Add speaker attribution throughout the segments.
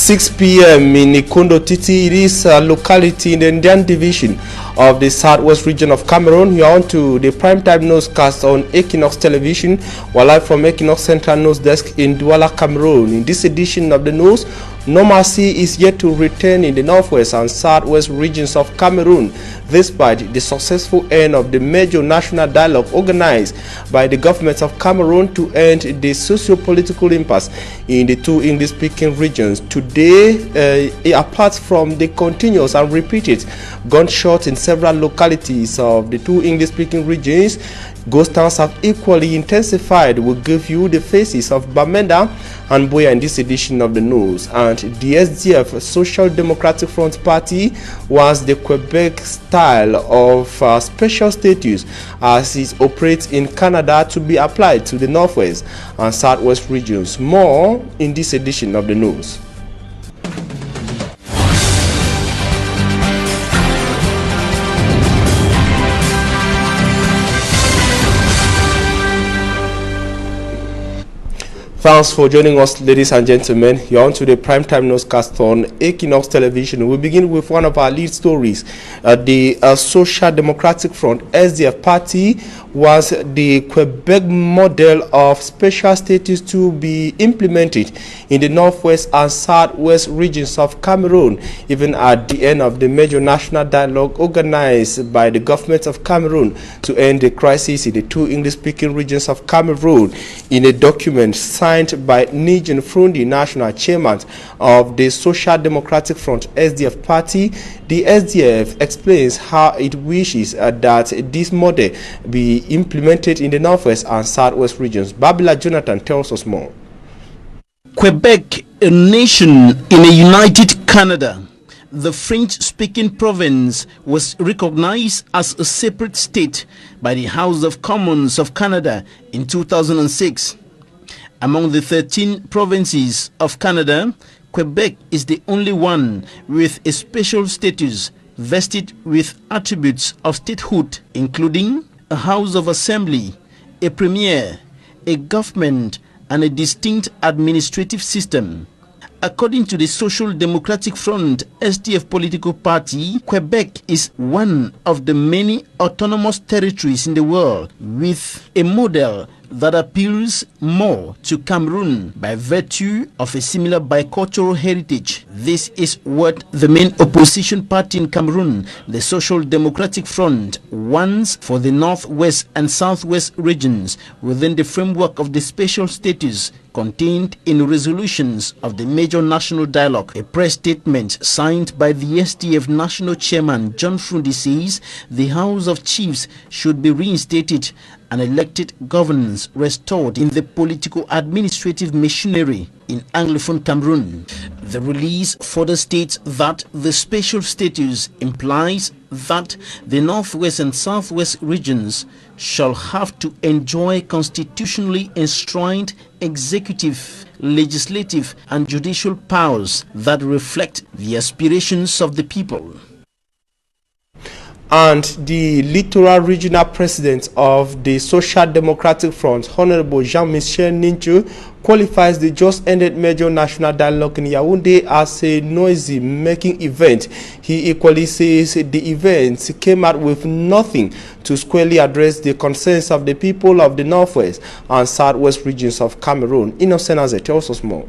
Speaker 1: 6 p.m. in Ikondo Titi. It is a locality in the Indian division of the southwest region of Cameroon. You are on to the primetime newscast on Equinox television. We're live from Equinox Central News Desk in Douala, Cameroon. In this edition of the news, normalcy is yet to return in the northwest and southwest regions of Cameroon, despite the successful end of the major national dialogue organized by the government of Cameroon to end the socio-political impasse in the two English-speaking regions. Today, apart from the continuous and repeated gunshots in several localities of the two English-speaking regions, ghost towns have equally intensified. We'll give you the faces of Bamenda and Boya in this edition of the news. And the SDF, Social Democratic Front Party, was the Quebec style of special status as it operates in Canada to be applied to the northwest and southwest regions. More in this edition of the news. Thanks for joining us, ladies and gentlemen. You're on to the primetime newscast on Equinox television. We begin with one of our lead stories. The Social Democratic Front, SDF party, was the Quebec model of special status to be implemented in the northwest and southwest regions of Cameroon, even at the end of the major national dialogue organized by the government of Cameroon to end the crisis in the two English-speaking regions of Cameroon. In a document signed by Nigel Frundi, national chairman of the Social Democratic Front SDF party, the SDF explains how it wishes that this model be implemented in the northwest and southwest regions. Babila Jonathan tells us more.
Speaker 2: Quebec, a nation in a united Canada. The French-speaking province was recognized as a separate state by the House of Commons of Canada in 2006. Among the 13 provinces of Canada, Quebec is the only one with a special status vested with attributes of statehood, including a House of Assembly, a Premier, a government, and a distinct administrative system. According to the Social Democratic Front SDF political party, Quebec is one of the many autonomous territories in the world with a model that appeals more to Cameroon by virtue of a similar bicultural heritage. This is what the main opposition party in Cameroon, the Social Democratic Front, wants for the northwest and southwest regions within the framework of the special status contained in resolutions of the major national dialogue. A press statement signed by the SDF national chairman John Frundi says the House of Chiefs should be reinstated and elected governance restored in the political administrative machinery in Anglophone Cameroon. The release further states that the special status implies that the northwest and southwest regions shall have to enjoy constitutionally enshrined executive, legislative, and judicial powers that reflect the aspirations of the people.
Speaker 1: And the littoral regional president of the Social Democratic Front, Honorable Jean-Michel Ninchu, qualifies the just ended major national dialogue in Yaoundé as a noisy-making event. He equally says the event came out with nothing to squarely address the concerns of the people of the northwest and southwest regions of Cameroon. Innocent Azet tells us more.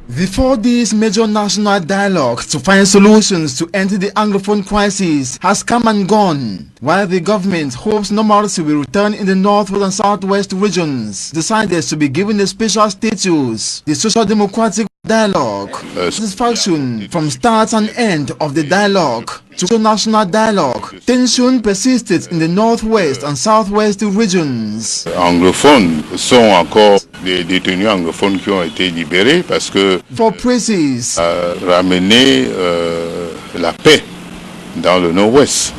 Speaker 3: Before this major national dialogue to find solutions to end the Anglophone crisis has come and gone, while the government hopes normalcy will return in the northwest and southwest regions, decided to be given a special status. The Social Democratic dialogue, satisfaction from start and end of the dialogue to national dialogue. Tension persisted in the northwest and southwest regions.
Speaker 4: Anglophones sont encore des détenus anglophones qui ont été libérés parce que
Speaker 3: for praises
Speaker 4: ramener la paix dans le nord-ouest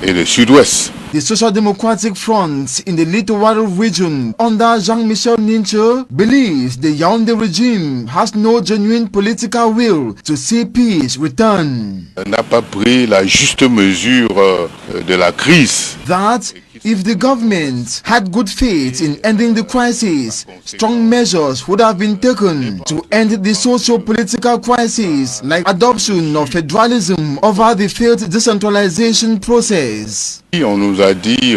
Speaker 4: et le sud-ouest.
Speaker 3: The Social Democratic Front in the Littoral region under Jean-Michel Ninchu believes the Yaoundé regime has no genuine political will to see peace return.
Speaker 4: N'a pas pris la juste mesure de la crise.
Speaker 3: That If the government had good faith in ending the crisis, strong measures would have been taken to end the socio-political crisis, like adoption of federalism over the failed decentralization process.
Speaker 4: On nous a dit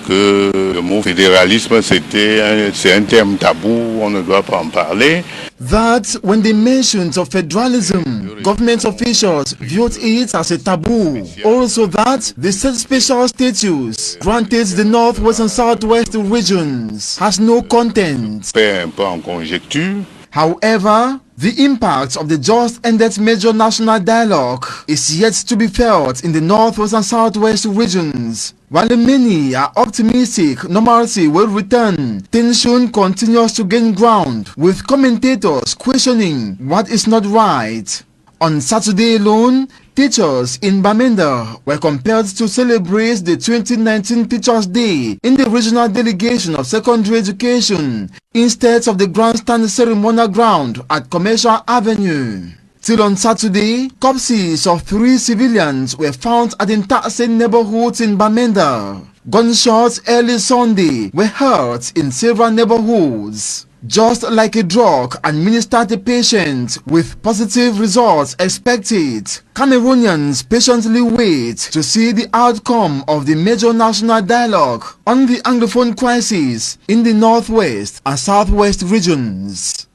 Speaker 4: que le mot fédéralisme c'est un terme tabou, on ne doit pas en parler.
Speaker 3: That when they mentioned of federalism, government officials viewed it as a taboo. Also that the said special status granted the northwest and southwest regions has no content.
Speaker 4: Un peu en conjecture.
Speaker 3: However, the impact of the just ended major national dialogue is yet to be felt in the northwest and southwest regions. While many are optimistic normalcy will return, tension continues to gain ground, with commentators questioning what is not right. On Saturday alone, teachers in Bamenda were compelled to celebrate the 2019 Teachers' Day in the regional delegation of secondary education instead of the grandstand ceremonial ground at Commercial Avenue. Till on Saturday, corpses of 3 civilians were found at Intasen neighborhoods in Bamenda. Gunshots early Sunday were heard in several neighborhoods. Just like a drug administered to patients with positive results expected, Cameroonians patiently wait to see the outcome of the major national dialogue on the Anglophone crisis in the northwest and southwest regions.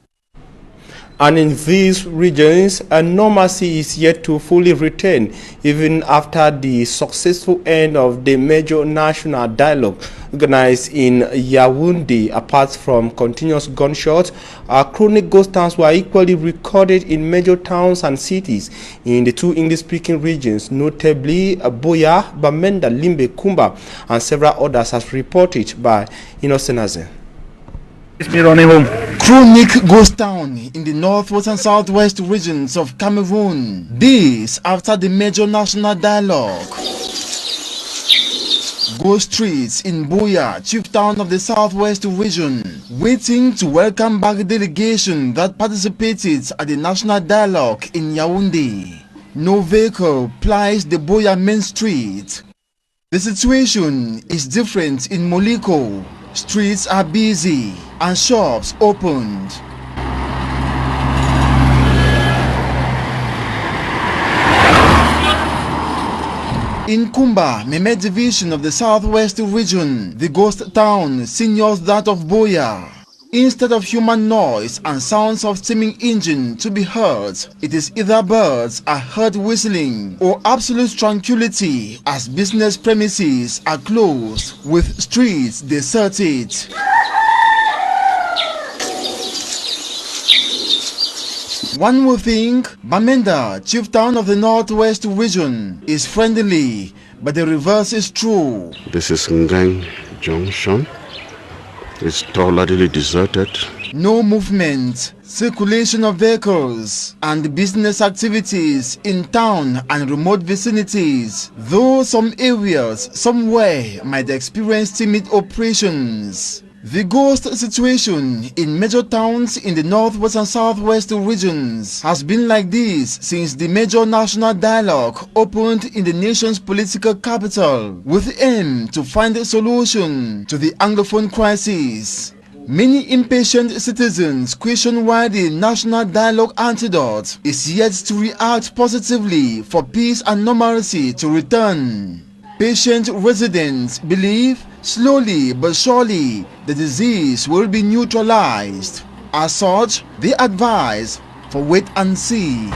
Speaker 1: And in these regions, a normalcy is yet to fully return, even after the successful end of the major national dialogue organized in Yaoundé. Apart from continuous gunshots, chronic ghost towns were equally recorded in major towns and cities in the 2 English-speaking regions, notably Boya, Bamenda, Limbe, Kumba, and several others, as reported by EQUINOXE.
Speaker 3: Chronic ghost town in the northwest and southwest regions of Cameroon. This after the major national dialogue. Ghost streets in Boya, chief town of the southwest region, waiting to welcome back a delegation that participated at the national dialogue in Yaoundé. No vehicle plies the Boya main street. The situation is different in Moliko. Streets are busy and shops opened. In Kumba, Meme division of the southwest region, the ghost town seniors that of Boya. Instead of human noise and sounds of steaming engine to be heard, it is either birds are heard whistling or absolute tranquility as business premises are closed with streets deserted. One would think Bamenda, chief town of the northwest region, is friendly, but the reverse is true.
Speaker 5: This is Ngang Junction. It's totally deserted.
Speaker 3: No movement, circulation of vehicles, and business activities in town and remote vicinities, though some areas somewhere might experience timid operations. The ghost situation in major towns in the northwest and southwest regions has been like this since the major national dialogue opened in the nation's political capital with aim to find a solution to the Anglophone crisis. Many impatient citizens question why the national dialogue antidote is yet to react positively for peace and normalcy to return. Patient residents believe slowly but surely the disease will be neutralized. As such, they advise for wait and see.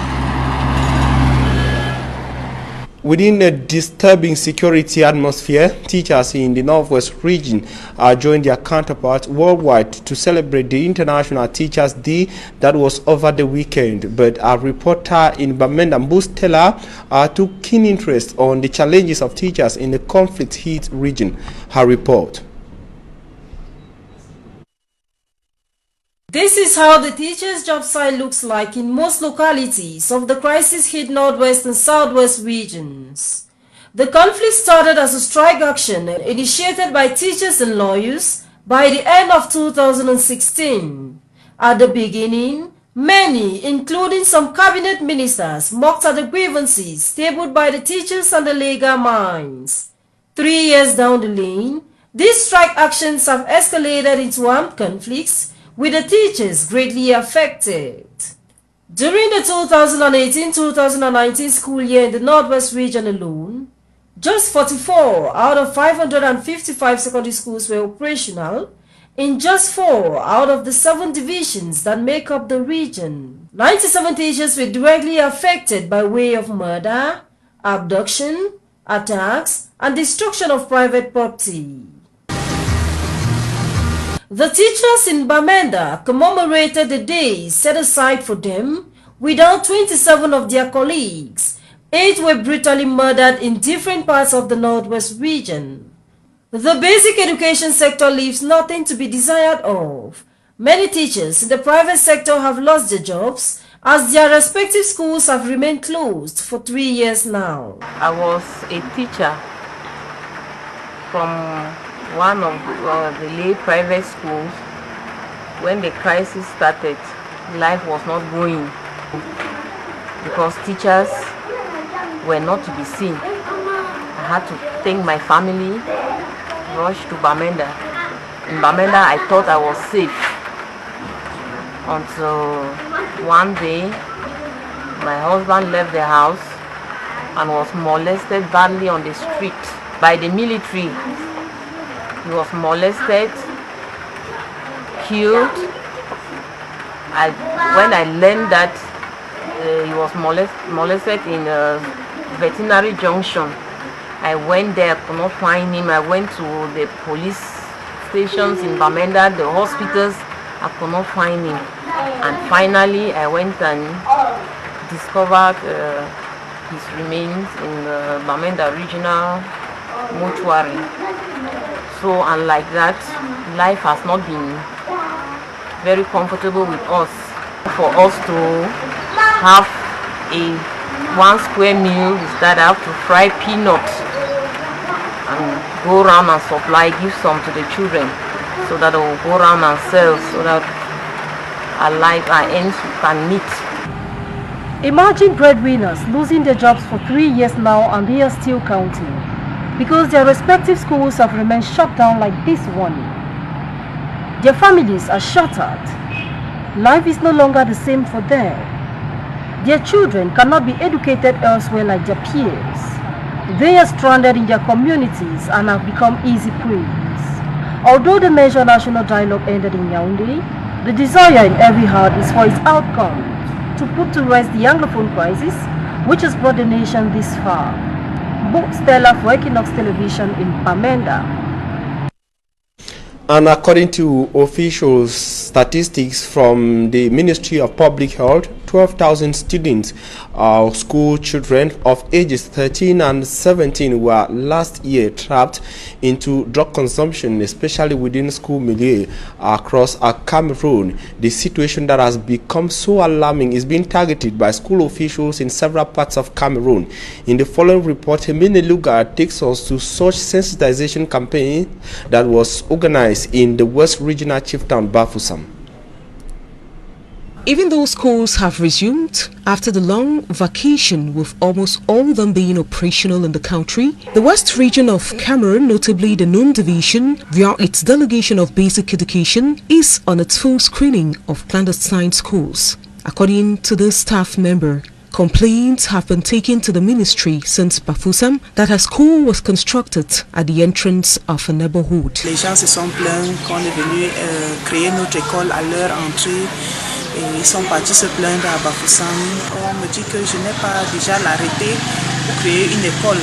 Speaker 1: Within a disturbing security atmosphere, teachers in the Northwest region are joining their counterparts worldwide to celebrate the International Teachers' Day that was over the weekend. But our reporter in Bamenda, Mbustela, took keen interest on the challenges of teachers in the conflict-hit region. Her report.
Speaker 6: This is how the teachers' job site looks like in most localities of the crisis-hit Northwest and Southwest regions. The conflict started as a strike action initiated by teachers and lawyers by the end of 2016. At the beginning, many, including some cabinet ministers, mocked at the grievances tabled by the teachers and the legal minds. 3 years down the lane, these strike actions have escalated into armed conflicts, with the teachers greatly affected. During the 2018-2019 school year in the Northwest region alone, just 44 out of 555 secondary schools were operational in just 4 out of the 7 divisions that make up the region. 97 teachers were directly affected by way of murder, abduction, attacks, and destruction of private property. The teachers in Bamenda commemorated the day set aside for them without 27 of their colleagues. 8 were brutally murdered in different parts of the Northwest region. The basic education sector leaves nothing to be desired of. Many teachers in the private sector have lost their jobs as their respective schools have remained closed for 3 years now.
Speaker 7: I was a teacher from one of the lay private schools. When the crisis started, life was not going because teachers were not to be seen. I had to take my family, rush to Bamenda. In Bamenda, I thought I was safe until one day my husband left the house and was molested badly on the street by the military. He was molested, killed. When I learned that he was molested in Veterinary Junction, I went there, could not find him. I went to the police stations in Bamenda, the hospitals, I could not find him. And finally, I went and discovered his remains in the Bamenda Regional Mortuary. So, unlike that, life has not been very comfortable with us. For us to have a 1 square meal is that I have to fry peanuts and go around and supply, give some to the children so that they will go around and sell so that our ends can meet.
Speaker 6: Imagine breadwinners losing their jobs for 3 years now and they are still counting, because their respective schools have remained shut down like this one. Their families are shattered. Life is no longer the same for them. Their children cannot be educated elsewhere like their peers. They are stranded in their communities and have become easy prey. Although the major national dialogue ended in Yaoundé, the desire in every heart is for its outcome to put to rest the Anglophone crisis which has brought the nation this far. Both Stella for Equinox Television in Bamenda.
Speaker 1: And according to official statistics from the Ministry of Public Health, 12,000 students, school children of ages 13 and 17 were last year trapped into drug consumption, especially within school milieu across Cameroon. The situation that has become so alarming is being targeted by school officials in several parts of Cameroon. In the following report, Emmanuel takes us to such sensitization campaign that was organized in the West Regional Chieftown Bafoussam.
Speaker 8: Even though schools have resumed after the long vacation, with almost all of them being operational in the country, the West region of Cameroon, notably the Noon Division, via its delegation of basic education, is on its full screening of clandestine schools. According to the staff member, complaints have been taken to the ministry since Bafoussam that a school was constructed at the entrance of a neighborhood.
Speaker 9: Les gens se sont plaints qu'on est venu créer notre école à leur entrée. Et ils sont partis se plaindre à Bafoussam. On me dit que je n'ai pas déjà l'arrêté pour créer une école.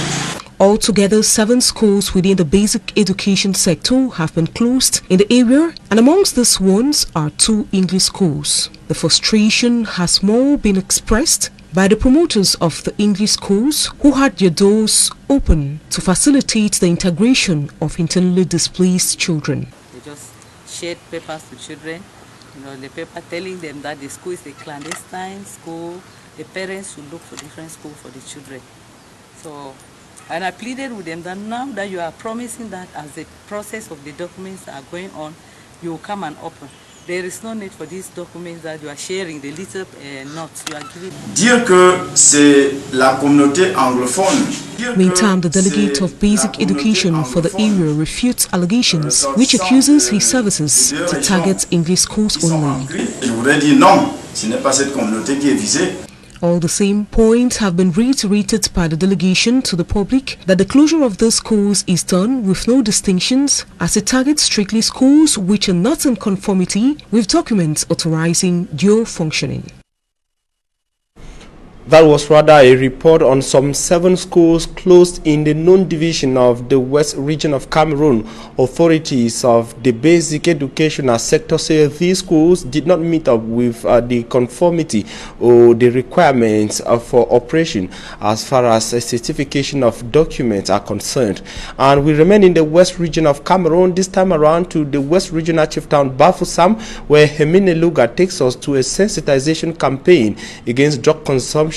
Speaker 8: Altogether, 7 schools within the basic education sector have been closed in the area, and amongst these ones are 2 English schools. The frustration has more been expressed by the promoters of the English schools, who had their doors open to facilitate the integration of internally displaced children.
Speaker 10: They just shared papers to children, the paper telling them that the school is a clandestine school, the parents should look for different school for the children. So, and I pleaded with them that now that you are promising that as the process of the documents are going on, you will come and open. there is no need for these documents that you are sharing, the little notes you are giving.
Speaker 11: Dire que c'est la communauté anglophone.
Speaker 8: Meantime, the delegate of basic education for the area refutes allegations which accuses his services to target English schools only.
Speaker 11: Je voudrais dire non, ce n'est pas cette communauté qui est visée.
Speaker 8: All the same points have been reiterated by the delegation to the public that the closure of these schools is done with no distinctions, as it targets strictly schools which are not in conformity with documents authorizing dual functioning.
Speaker 1: That was rather a report on some 7 schools closed in the known division of the West region of Cameroon. Authorities of the basic educational sector say these schools did not meet up with the conformity or the requirements for operation as far as a certification of documents are concerned. And we remain in the West region of Cameroon, this time around to the West regional chief town Bafoussam, where Emmanuel Luga takes us to a sensitization campaign against drug consumption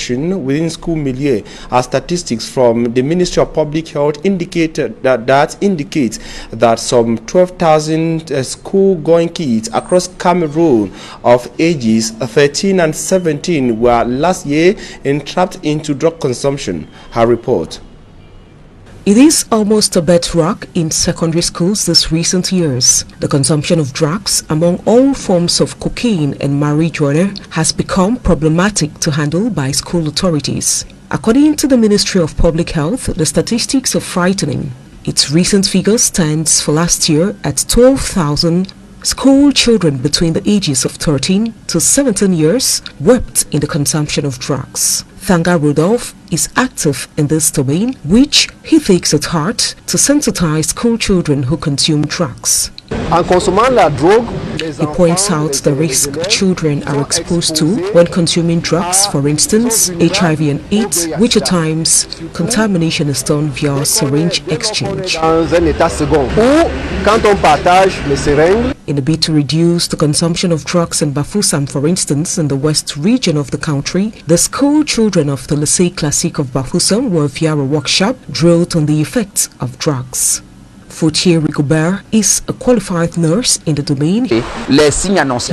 Speaker 1: within school milieu, as statistics from the Ministry of Public Health indicated that indicates that some 12,000 school-going kids across Cameroon of ages 13 and 17 were last year entrapped into drug consumption. Her report.
Speaker 8: It is almost a bedrock in secondary schools these recent years. The consumption of drugs, among all forms of cocaine and marijuana, has become problematic to handle by school authorities. According to the Ministry of Public Health, the statistics are frightening. Its recent figure stands for last year at 12,000 school children between the ages of 13 to 17 years wept in the consumption of drugs. Thanga Rudolph is active in this domain, which he takes at heart to sensitize school children who consume drugs. He points out the risk children are exposed to when consuming drugs, for instance, HIV and AIDS, which at times contamination is done via syringe exchange. In a bid to reduce the consumption of drugs in Bafoussam, for instance, in the west region of the country, the school children of the Lycée Classique of Bafoussam were via a workshop drilled on the effects of drugs. Fautier Rigobert is a qualified nurse in the domain. He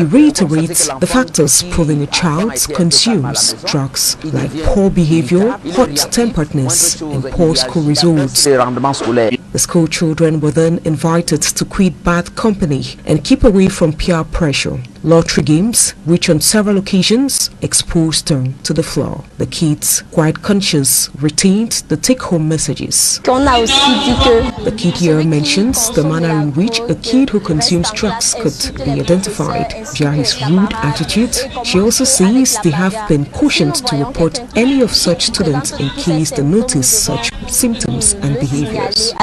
Speaker 8: reiterates the factors proving a child consumes drugs like poor behavior, hot-temperedness, and poor school results. The school children were then invited to quit bad company and keep away from peer pressure. Lottery games, which on several occasions exposed them to the floor. The kids, quite conscious, retained the take-home messages. The kid here mentions the manner in which a kid who consumes drugs could be identified via his rude attitude. She also says they have been cautioned to report any of such students in case they notice such symptoms and behaviors.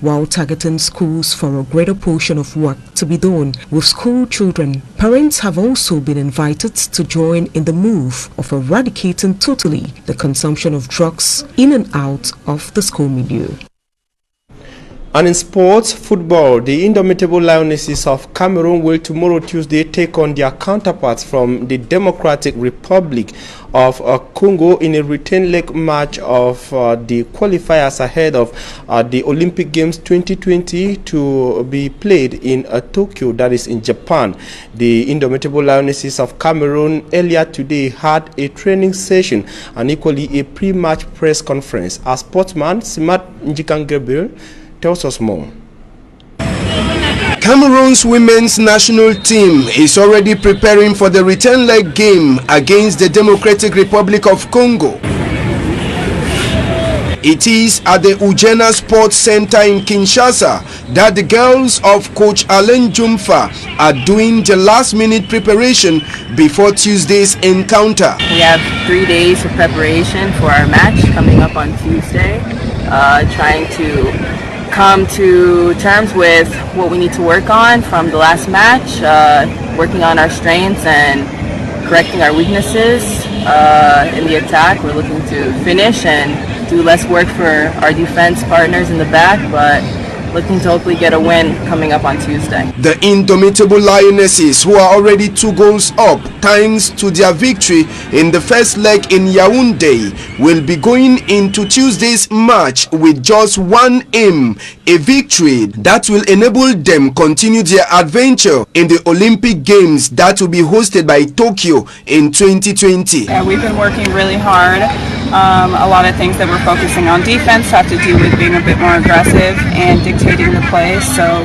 Speaker 8: While targeting schools for a greater portion of work to be done with school children, parents have also been invited to join in the move of eradicating totally the consumption of drugs in and out of the school milieu.
Speaker 1: And in sports, football, the indomitable Lionesses of Cameroon will tomorrow Tuesday take on their counterparts from the Democratic Republic of Congo in a return leg match of the qualifiers ahead of the Olympic Games 2020 to be played in Tokyo, that is in Japan. The indomitable Lionesses of Cameroon earlier today had a training session and equally a pre-match press conference. Our sportsman Simat Njikangebel tells us more.
Speaker 12: Cameroon's women's national team is already preparing for the return leg game against the Democratic Republic of Congo. It is at the Ujena Sports Center in Kinshasa that the girls of Coach Alain Jumfa are doing the last-minute preparation before Tuesday's encounter.
Speaker 7: We have 3 days of preparation for our match coming up on Tuesday, trying to come to terms with what we need to work on from the last match, working on our strengths and correcting our weaknesses in the attack. We're looking to finish and do less work for our defense partners in the back, but
Speaker 13: looking to hopefully get a win coming up on Tuesday.
Speaker 12: The indomitable Lionesses, who are already 2 goals up thanks to their victory in the first leg in Yaoundé, will be going into Tuesday's match with just one aim, a victory that will enable them continue their adventure in the Olympic Games that will be hosted by Tokyo in 2020.
Speaker 13: Yeah, we've been working really hard. A lot of things that we're focusing on defense have to do with being a bit more aggressive and dictating the play, so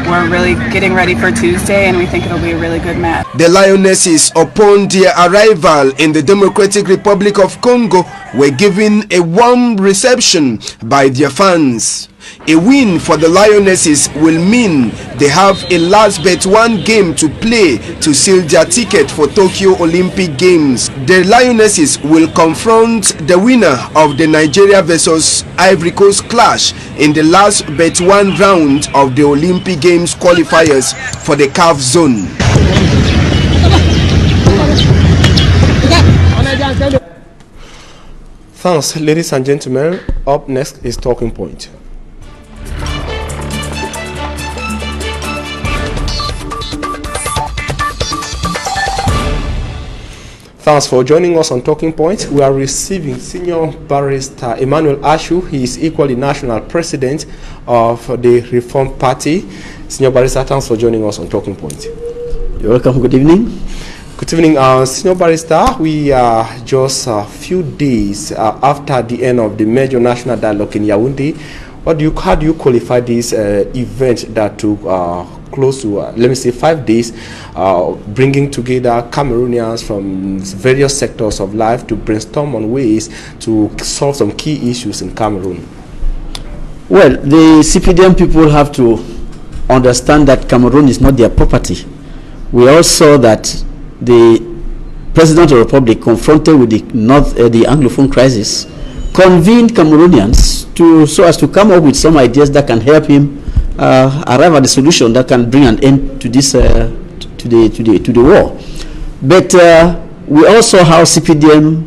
Speaker 13: we're really getting ready for Tuesday, and we think it'll be a really good match.
Speaker 12: The Lionesses, upon their arrival in the Democratic Republic of Congo, were given a warm reception by their fans. A win for the Lionesses will mean they have a last but one game to play to seal their ticket for Tokyo Olympic Games. The Lionesses will confront the winner of the Nigeria versus Ivory Coast clash in the last but one round of the Olympic Games qualifiers for the CAF zone.
Speaker 1: Thanks, ladies and gentlemen. Up next is Talking Point. Thanks for joining us on Talking Point. We are receiving Senior Barrister Emmanuel Ashu. He is equally National President of the Reform Party. Senior Barrister, thanks for joining us on Talking Point.
Speaker 14: You're welcome. Good evening.
Speaker 1: Good evening, Senior Barrister. We are just a few days after the end of the major national dialogue in Yaoundé. How do you qualify this event that took close to, let me say, 5 days, bringing together Cameroonians from various sectors of life to brainstorm on ways to solve some key issues in Cameroon?
Speaker 14: Well, the CPDM people have to understand that Cameroon is not their property. We all saw that the President of the Republic, confronted with the Anglophone crisis, convened Cameroonians so as to come up with some ideas that can help him arrive at a solution that can bring an end to this to the war. But we also saw how CPDM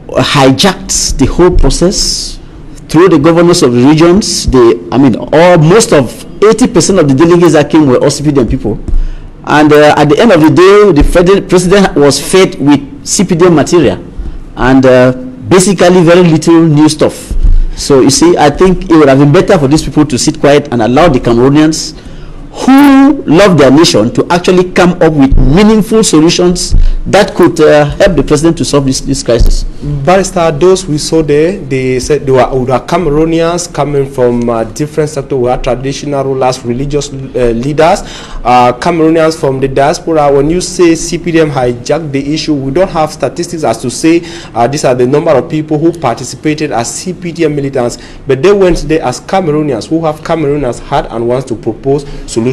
Speaker 14: hijacked the whole process through the governors of the regions. Most of 80% of the delegates that came were all CPDM people. And at the end of the day, the federal president was fed with CPDM material and basically very little new stuff. So you see, I think it would have been better for these people to sit quiet and allow the Cameroonians who love their nation to actually come up with meaningful solutions that could help the president to solve this crisis.
Speaker 1: Barrister, those we saw there, they said they were Cameroonians coming from different sectors. We had traditional rulers, religious leaders, Cameroonians from the diaspora. When you say CPDM hijacked the issue, we don't have statistics as to say these are the number of people who participated as CPDM militants, but they went there as Cameroonians who have Cameroonians heart and wants to propose solutions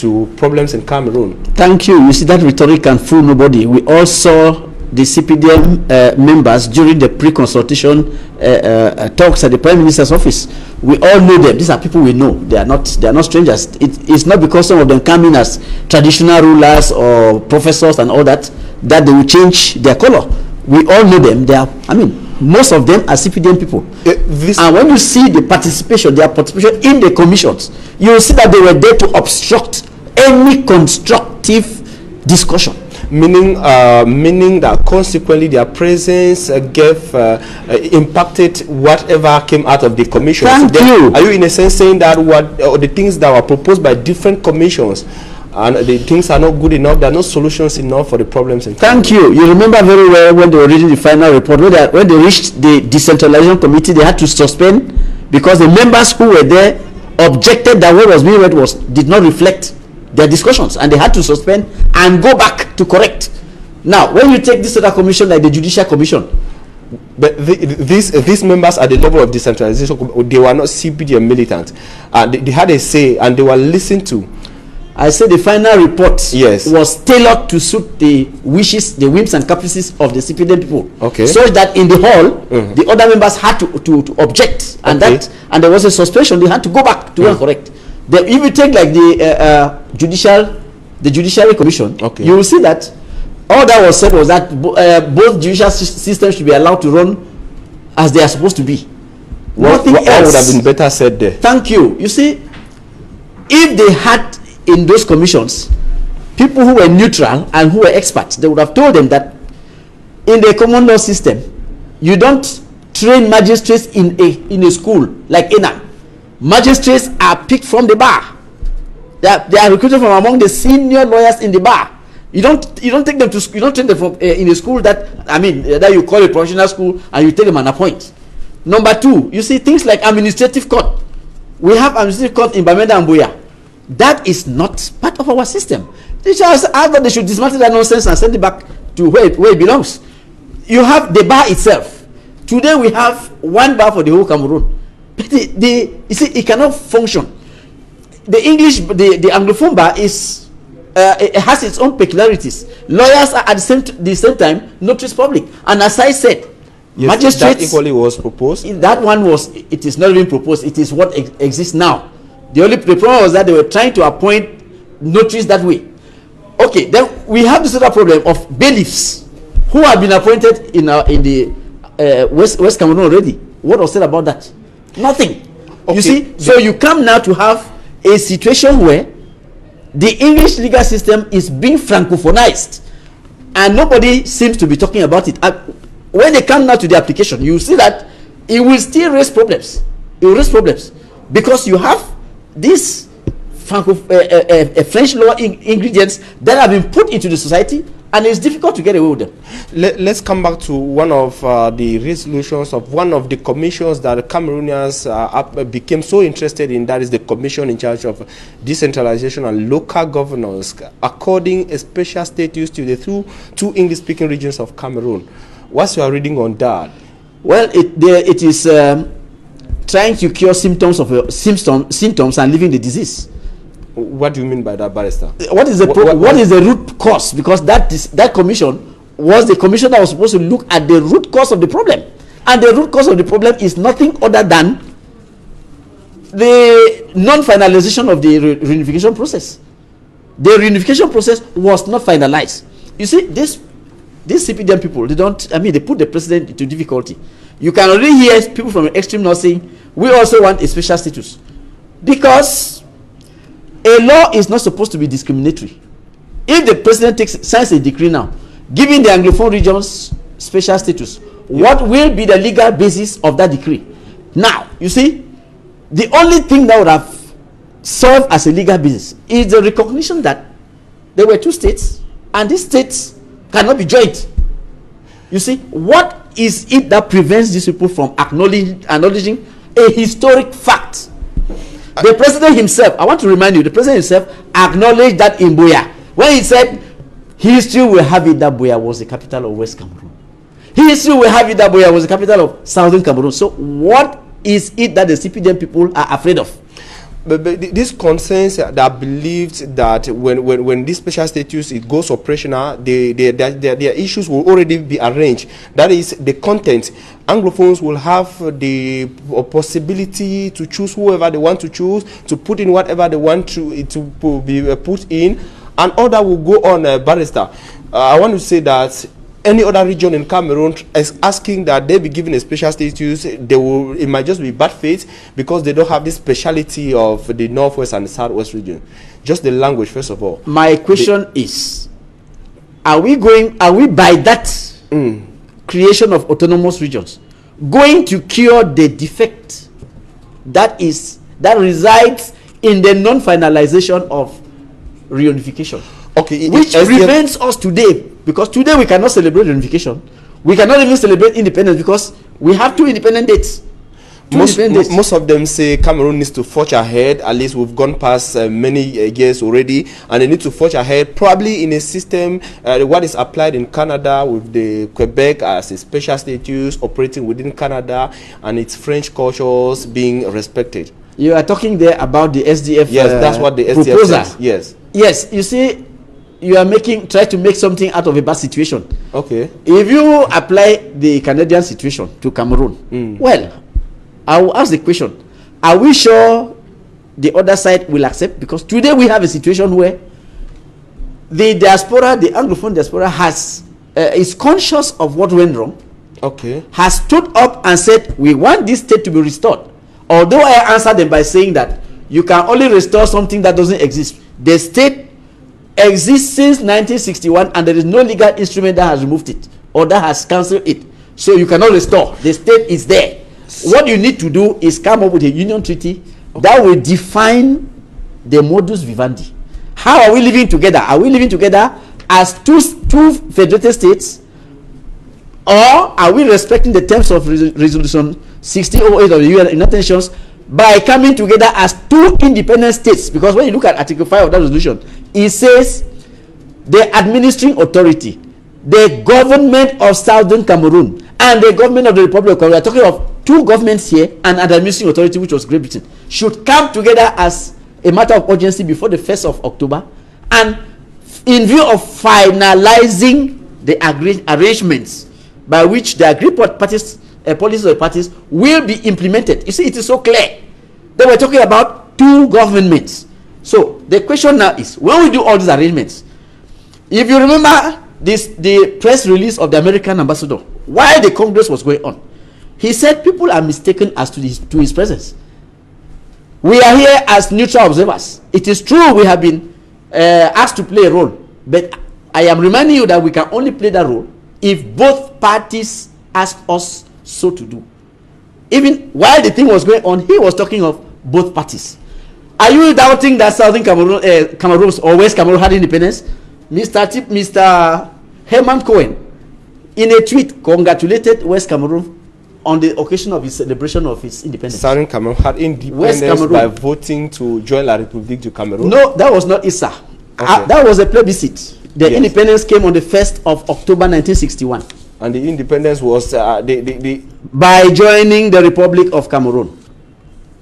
Speaker 1: to problems in Cameroon.
Speaker 14: Thank you. You see, that rhetoric can fool nobody. We all saw the CPDM members during the pre-consultation talks at the Prime Minister's office. We all know them. These are people we know. They are not strangers. It's not because some of them come in as traditional rulers or professors and all that they will change their color. We all know them. They are, most of them are CPDM people. And when you see their participation in the commissions, you will see that they were there to obstruct any constructive discussion.
Speaker 1: Meaning that consequently their presence impacted whatever came out of the commission.
Speaker 14: Thank you.
Speaker 1: Are you in a sense saying that the things that were proposed by different commissions and the things are not good enough, there are no solutions enough for the problems in
Speaker 14: Thank you. You remember very well when they were reading the final report, when they reached the decentralization committee, they had to suspend because the members who were there objected that what was being read did not reflect their discussions, and they had to suspend and go back to correct. Now, when you take this other commission like the Judicial Commission,
Speaker 1: but these members at the level of decentralization, they were not CPDM militants. They had a say and they were listened to.
Speaker 14: I said the final report was tailored to suit the wishes, the whims and caprices of the CPDM people.
Speaker 1: Okay.
Speaker 14: So that in the hall, the other members had to object, and there was a suspension. They had to go back to correct. If you take like the Judiciary Commission, you will see that all that was said was that both judicial systems should be allowed to run as they are supposed to be. Nothing else.
Speaker 1: What would have been better said there?
Speaker 14: Thank you. You see, if they had in those commissions people who were neutral and who were experts, they would have told them that in the common law system, you don't train magistrates in a school like ENAM. Magistrates are picked from the bar. They are recruited from among the senior lawyers in the bar. You don't take them to you don't train them from in a school that you call a professional school and you take them and appoint. Number two, you see things like administrative court. We have administrative court in Bamenda and Buya. That is not part of our system. Either they should dismantle that nonsense and send it back to where it belongs. You have the bar itself. Today we have one bar for the whole Cameroon. But you see, it cannot function. The English, the Anglophone bar is it has its own peculiarities. Lawyers are at the same time notaries public. And as I said,
Speaker 1: yes,
Speaker 14: magistrates,
Speaker 1: that equally was proposed.
Speaker 14: That one it is not even proposed. It is what exists now. The problem was that they were trying to appoint notaries that way. Okay, then we have this other problem of bailiffs who have been appointed in the West Cameroon already. What was said about that? Nothing. Okay. You see, so you come now to have a situation where the English legal system is being francophonized and nobody seems to be talking about it. When they come now to the application, you see that it will still raise problems. It will raise problems because you have these French law ingredients that have been put into the society, and it's difficult to get away with them.
Speaker 1: Let's come back to one of the resolutions of one of the commissions that Cameroonians became so interested in. That is the commission in charge of decentralization and local governance, according a special status to the two English-speaking regions of Cameroon. What's your reading on that?
Speaker 14: Well, it is trying to cure symptoms and living the disease.
Speaker 1: What do you mean by that, Barrister?
Speaker 14: What is the root cause? Because that commission was the commission that was supposed to look at the root cause of the problem, and the root cause of the problem is nothing other than the non-finalization of the reunification process. The reunification process was not finalized. You see, these CPDM people, they put the president into difficulty. You can already hear people from the extreme north saying, we also want a special status. Because a law is not supposed to be discriminatory. If the president signs a decree now, giving the Anglophone regions special status, what will be the legal basis of that decree? Now, you see, the only thing that would have served as a legal basis is the recognition that there were two states, and these states cannot be joined. You see, what is it that prevents these people from acknowledging a historic fact? The president himself, I want to remind you, the president himself acknowledged that in Buya, when he said, history will have it that Buya was the capital of West Cameroon. History will have it that Buya was the capital of Southern Cameroon. So what is it that the CPDM people are afraid of?
Speaker 1: But these concerns that believed that when this special status it goes operational, their issues will already be arranged. That is the content. Anglophones will have the possibility to choose whoever they want to choose, to put in whatever they want to be put in, and other will go on. Barrister, I want to say that any other region in Cameroon is asking that they be given a special status. It might just be bad faith because they don't have this speciality of the northwest and the southwest region. Just the language, first of all.
Speaker 14: My question is, are we by that creation of autonomous regions going to cure the defect that resides in the non-finalization of reunification?
Speaker 1: Okay,
Speaker 14: which prevents us today, because today we cannot celebrate reunification. We cannot even celebrate independence because we have two independent dates.
Speaker 1: Most of them say Cameroon needs to forge ahead. At least we've gone past many years already, and they need to forge ahead, probably in a system what is applied in Canada with the Quebec as a special status operating within Canada and its French cultures being respected.
Speaker 14: You are talking there about the SDF.
Speaker 1: Yes, that's what the SDF
Speaker 14: proposal
Speaker 1: says.
Speaker 14: Yes, you see, you are try to make something out of a bad situation.
Speaker 1: Okay.
Speaker 14: If you apply the Canadian situation to Cameroon, well, I will ask the question: are we sure the other side will accept? Because today we have a situation where the diaspora, the Anglophone diaspora, is conscious of what went wrong. has stood up and said, we want this state to be restored. Although I answered them by saying that you can only restore something that doesn't exist. The state exists since 1961 and there is no legal instrument that has removed it or that has cancelled it. So you cannot restore. The state is there. What you need to do is come up with a union treaty that will define the modus vivendi. How are we living together? Are we living together as two federated states, or are we respecting the terms of resolution 1608 of the United Nations by coming together as two independent states? Because when you look at Article 5 of that resolution, it says the administering authority, the government of Southern Cameroon, and the government of the Republic of Cameroon, we are talking of two governments here, and an administering authority, which was Great Britain, should come together as a matter of urgency before the 1st of October, and in view of finalizing the arrangements by which the agreed parties, policies of the parties will be implemented. You see, it is so clear. They were talking about two governments. So the question now is, when we do all these arrangements, if you remember the press release of the American ambassador, while the Congress was going on, he said people are mistaken as to his presence. We are here as neutral observers. It is true we have been asked to play a role, but I am reminding you that we can only play that role if both parties ask us so to do. Even while the thing was going on, he was talking of both parties. Are you doubting that Southern Cameroon or West Cameroon had independence? Mr. Herman Cohen, in a tweet, congratulated West Cameroon on the occasion of his celebration of his independence.
Speaker 1: Southern Cameroon had independence by voting to join La République du Cameroon.
Speaker 14: No, that was not ISA. That was a plebiscite. The independence came on the 1st of October 1961.
Speaker 1: And the independence was
Speaker 14: by joining the Republic of Cameroon.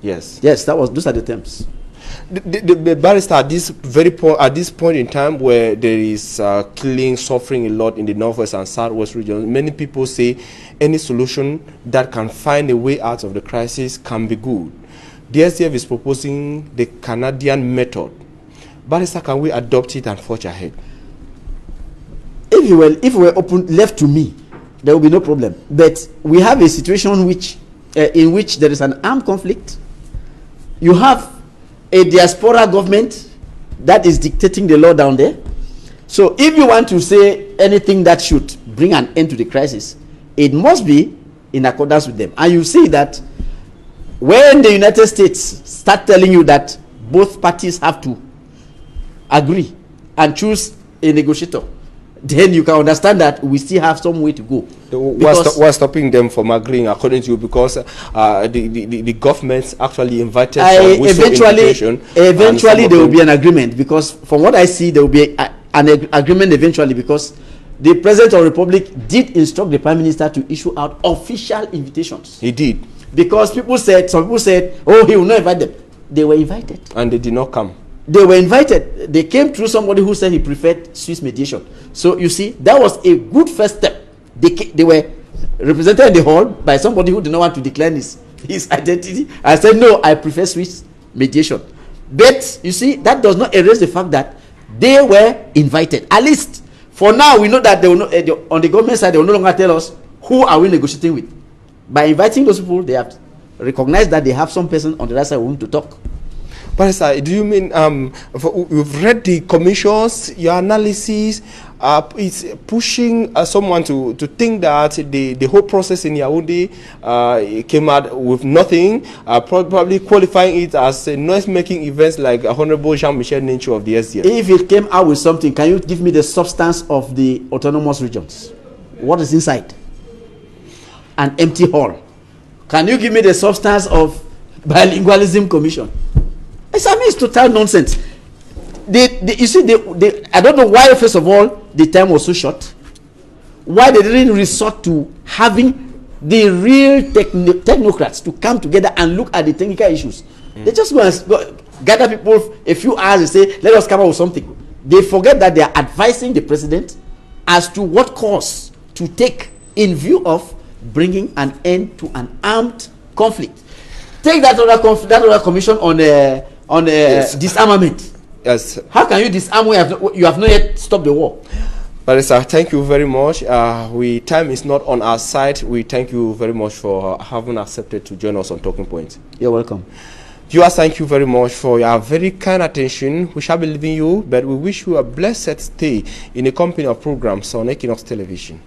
Speaker 1: Yes.
Speaker 14: Yes, those are the terms.
Speaker 1: The barrister, at this point in time where there is killing, suffering a lot in the northwest and southwest regions, many people say any solution that can find a way out of the crisis can be good. The SDF is proposing the Canadian method. Barrister, can we adopt it and forge ahead?
Speaker 14: If it were left to me, there will be no problem. But we have a situation in which there is an armed conflict. You have a diaspora government that is dictating the law down there. So if you want to say anything that should bring an end to the crisis, it must be in accordance with them. And you see that when the United States start telling you that both parties have to agree and choose a negotiator, then you can understand that we still have some way to go.
Speaker 1: What's stopping them from agreeing, according to you? Because the government actually invited
Speaker 14: eventually there will be an agreement, because from what I see there will be an agreement eventually, because the President of the Republic did instruct the Prime Minister to issue out official invitations.
Speaker 1: He did.
Speaker 14: Because some people said, oh, he will not invite them. They were invited.
Speaker 1: And they did not come.
Speaker 14: They were invited. They came through somebody who said he preferred Swiss mediation. So you see, that was a good first step. They were represented in the hall by somebody who did not want to declare his identity. I said, no, I prefer Swiss mediation. But you see, that does not erase the fact that they were invited. At least for now, we know that they will not, on the government side, they will no longer tell us who are we negotiating with. By inviting those people, they have recognized that they have some person on the other side who want to talk.
Speaker 1: Barrister, do you mean you've read the commissions, your analysis? It's pushing someone to think that the whole process in Yaoundé came out with nothing, probably qualifying it as noise-making events like Honorable Jean-Michel Nincho of the SDF.
Speaker 14: If it came out with something, can you give me the substance of the autonomous regions? What is inside? An empty hall. Can you give me the substance of bilingualism commission? It's total nonsense. You see, I don't know why, first of all, the time was so short. Why they didn't resort to having the real technocrats to come together and look at the technical issues. They just go gather people a few hours and say, let us come up with something. They forget that they are advising the president as to what course to take in view of bringing an end to an armed conflict. Take that other commission on disarmament.
Speaker 1: Yes.
Speaker 14: How can you disarm when you have not yet stopped the war?
Speaker 1: Barrister, thank you very much. Time is not on our side. We thank you very much for having accepted to join us on Talking Points.
Speaker 14: You're welcome.
Speaker 1: Viewers, thank you very much for your very kind attention. We shall be leaving you, but we wish you a blessed stay in the company of programs on Equinox Television.